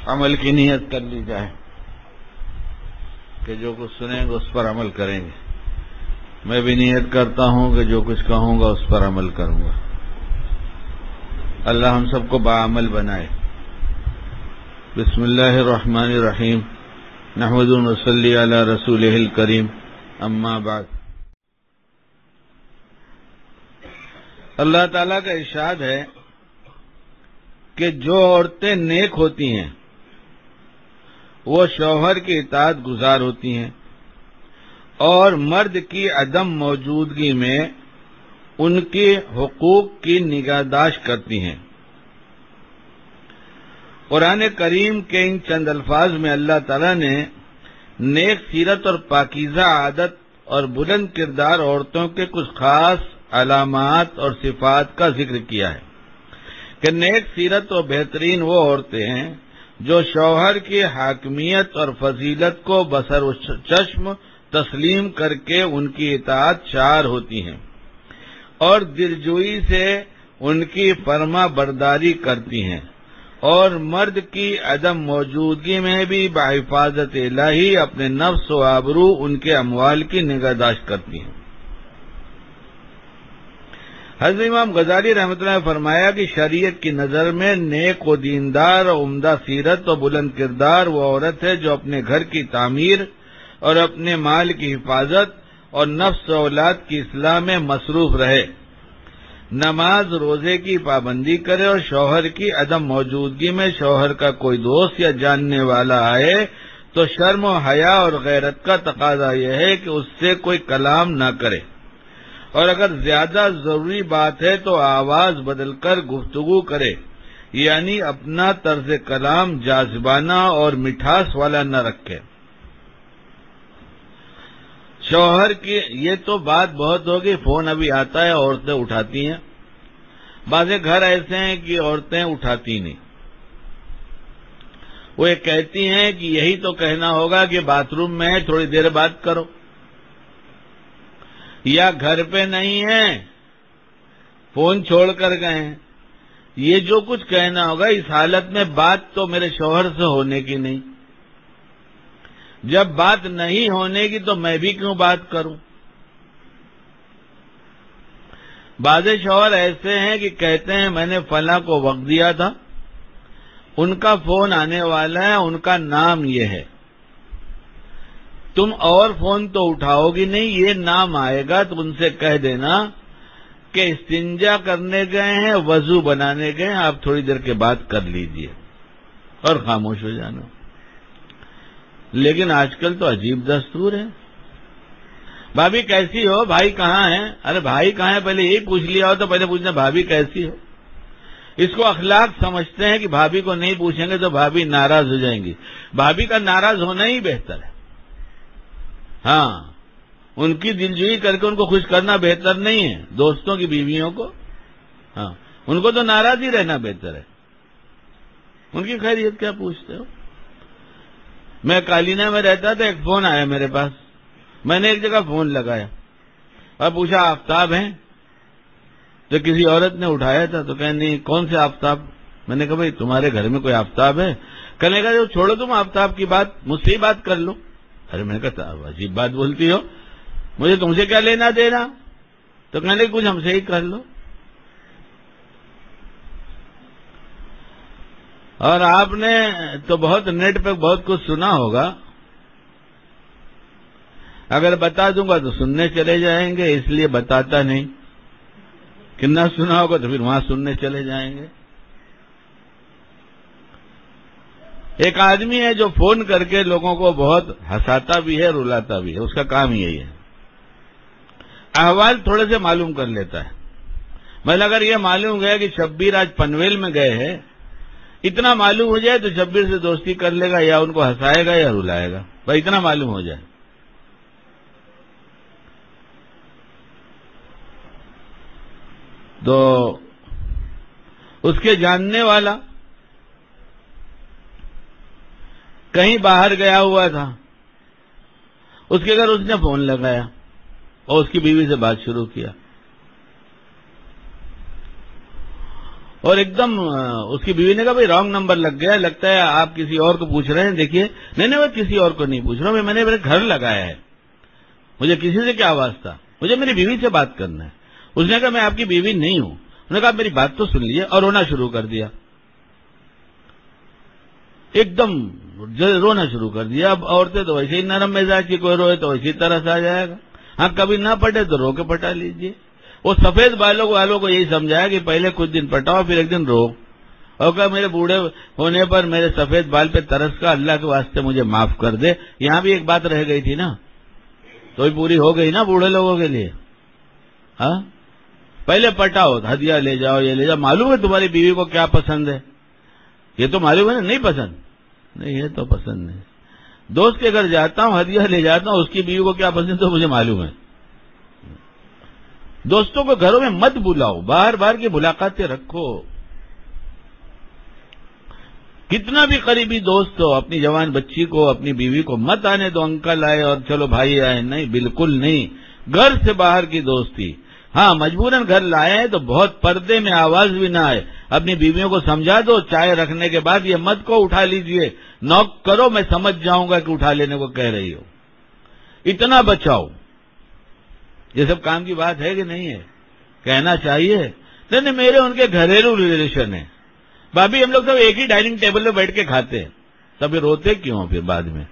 عمل کی نیت کر لی جائے کہ جو کچھ سنیں گے اس پر عمل کریں گے. میں بھی نیت کرتا ہوں کہ جو کچھ کہوں گا اس پر عمل کروں گا. اللہ ہم سب کو باعمل بنائے. بسم اللہ الرحمن الرحیم. نحمد و نصلی علی رسولہ الکریم. اما بعد. اللہ تعالیٰ کا ارشاد ہے کہ جو عورتیں نیک ہوتی ہیں وہ شوہر کی اطاعت گزار ہوتی ہیں اور مرد کی عدم موجودگی میں ان کے حقوق کی نگہداشت کرتی ہیں. قرآن کریم کے ان چند الفاظ میں اللہ تعالیٰ نے نیک سیرت اور پاکیزہ عادت اور بلند کردار عورتوں کے کچھ خاص علامات اور صفات کا ذکر کیا ہے کہ نیک سیرت و بہترین وہ عورتیں ہیں جو شوہر کی حاکمیت اور فضیلت کو بصر و چشم تسلیم کر کے ان کی اطاعت شعار ہوتی ہیں اور دلجوئی سے ان کی فرما برداری کرتی ہیں اور مرد کی عدم موجودگی میں بھی بحفاظت الہی اپنے نفس و آبرو ان کے اموال کی نگہداشت کرتی ہیں. حضرت امام غزالی رحمۃ اللہ نے فرمایا کہ شریعت کی نظر میں نیک و دیندار و عمدہ سیرت و بلند کردار وہ عورت ہے جو اپنے گھر کی تعمیر اور اپنے مال کی حفاظت اور نفس و اولاد کی اصلاح میں مصروف رہے، نماز روزے کی پابندی کرے اور شوہر کی عدم موجودگی میں شوہر کا کوئی دوست یا جاننے والا آئے تو شرم و حیا اور غیرت کا تقاضا یہ ہے کہ اس سے کوئی کلام نہ کرے، اور اگر زیادہ ضروری بات ہے تو آواز بدل کر گفتگو کرے، یعنی اپنا طرز کلام جاذبانہ اور مٹھاس والا نہ رکھے. شوہر کی یہ تو بات بہت ہوگی، فون ابھی آتا ہے عورتیں اٹھاتی ہیں. بعض گھر ایسے ہیں کہ عورتیں اٹھاتی نہیں، وہ یہ کہتی ہیں کہ یہی تو کہنا ہوگا کہ باتھ روم میں ہے تھوڑی دیر بات کرو، یا گھر پہ نہیں ہے فون چھوڑ کر گئے ہیں. یہ جو کچھ کہنا ہوگا اس حالت میں بات تو میرے شوہر سے ہونے کی نہیں. جب بات نہیں ہونے کی تو میں بھی کیوں بات کروں. بعض شوہر ایسے ہیں کہ کہتے ہیں میں نے فلاں کو وقت دیا تھا، ان کا فون آنے والا ہے، ان کا نام یہ ہے، تم اور فون تو اٹھاؤ گی نہیں، یہ نام آئے گا تو ان سے کہہ دینا کہ استنجا کرنے گئے ہیں، وضو بنانے گئے ہیں، آپ تھوڑی دیر کے بعد کر لیجئے، اور خاموش ہو جانا. لیکن آج کل تو عجیب دستور ہے. بھابھی کیسی ہو، بھائی کہاں ہے؟ ارے بھائی کہاں ہے پہلے یہی پوچھ لیا ہو تو پہلے پوچھنا بھابھی کیسی ہو. اس کو اخلاق سمجھتے ہیں کہ بھابھی کو نہیں پوچھیں گے تو بھابھی ناراض ہو جائیں گی. بھابھی کا ناراض ہونا ہی بہتر ہے. ہاں، ان کی دلجوئی کر کے ان کو خوش کرنا بہتر نہیں ہے. دوستوں کی بیویوں کو، ہاں، ان کو تو ناراض ہی رہنا بہتر ہے. ان کی خیریت کیا پوچھتے ہو؟ میں کالینہ میں رہتا تھا، ایک فون آیا میرے پاس، میں نے ایک جگہ فون لگایا اور پوچھا آفتاب ہیں؟ تو کسی عورت نے اٹھایا تھا تو کہنے نہیں، کون سے آفتاب؟ میں نے کہا بھائی تمہارے گھر میں کوئی آفتاب ہے؟ کہنے کا جو چھوڑو تم آفتاب کی بات، مجھ سے ہی بات کر لو. ارے میں نے کہا عجیب بات بولتی ہو، مجھے تم سے کیا لینا دینا؟ تو کہنے کچھ ہم سے ہی کر لو. اور آپ نے تو بہت نیٹ پہ بہت کچھ سنا ہوگا، اگر بتا دوں گا تو سننے چلے جائیں گے، اس لیے بتاتا نہیں. کہ نہ سنا ہوگا تو پھر وہاں سننے چلے جائیں گے. ایک آدمی ہے جو فون کر کے لوگوں کو بہت ہنساتا بھی ہے، رلاتا بھی ہے، اس کا کام یہی ہے. احوال تھوڑے سے معلوم کر لیتا ہے. مطلب اگر یہ معلوم گیا کہ شبیر آج پنویل میں گئے ہیں، اتنا معلوم ہو جائے تو شبیر سے دوستی کر لے گا، یا ان کو ہنسائے گا یا رلائے گا، بھائی اتنا معلوم ہو جائے. تو اس کے جاننے والا کہیں باہر گیا ہوا تھا، اس کے گھر اس نے فون لگایا اور اس کی بیوی سے بات شروع کیا. اور ایک دم اس کی بیوی نے کہا بھائی رانگ نمبر لگ گیا، لگتا ہے آپ کسی اور کو پوچھ رہے ہیں. دیکھیے نہیں میں کسی اور کو نہیں پوچھ رہا ہوں، میں نے میرے گھر لگایا ہے، مجھے کسی سے کیا واسطہ، مجھے میری بیوی سے بات کرنا ہے. اس نے کہا میں آپ کی بیوی نہیں ہوں. انہوں نے کہا میری بات تو سن لیے، اور رونا شروع کر دیا، ایک دم رونا شروع کر دیا. اب عورتیں تو ویسے ہی نرم مزاج کی، کوئی روئے تو ویسے ہی طرس آ جائے گا. ہاں کبھی نہ پٹے تو رو کے پٹا لیجئے. وہ سفید بالوں والوں کو یہی سمجھایا کہ پہلے کچھ دن پٹاؤ پھر ایک دن رو، اور کہا میرے بوڑھے ہونے پر میرے سفید بال پہ ترس کا، اللہ کے واسطے مجھے معاف کر دے. یہاں بھی ایک بات رہ گئی تھی نا، تو ہی پوری ہو گئی نا بوڑھے لوگوں کے لیے. ہاں پہلے پٹاؤ، ہدیہ لے جاؤ، یہ لے جاؤ. معلوم ہے تمہاری بیوی کو کیا پسند ہے؟ یہ تو معلوم ہے نا. نہیں پسند، نہیں یہ تو پسند نہیں. دوست کے گھر جاتا ہوں، ہدیہ لے جاتا ہوں، اس کی بیوی کو کیا پسند تو مجھے معلوم ہے. دوستوں کو گھروں میں مت بلاؤ، بار بار کی ملاقاتیں رکھو. کتنا بھی قریبی دوست ہو، اپنی جوان بچی کو، اپنی بیوی کو مت آنے دو انکل آئے اور چلو بھائی آئے. نہیں، بالکل نہیں. گھر سے باہر کی دوستی. ہاں مجبوراً گھر لائے تو بہت پردے میں آواز بھی نہ آئے. اپنی بیویوں کو سمجھا دو، چائے رکھنے کے بعد یہ مت کو اٹھا لیجئے، نوک کرو، میں سمجھ جاؤں گا کہ اٹھا لینے کو کہہ رہی ہو. اتنا بچاؤ. یہ سب کام کی بات ہے کہ نہیں ہے؟ کہنا چاہیے. نہیں میرے ان کے گھریلو ریلیشن ہے. بھابھی ہم لوگ سب ایک ہی ڈائننگ ٹیبل پہ بیٹھ کے کھاتے ہیں، تب روتے کیوں پھر بعد میں؟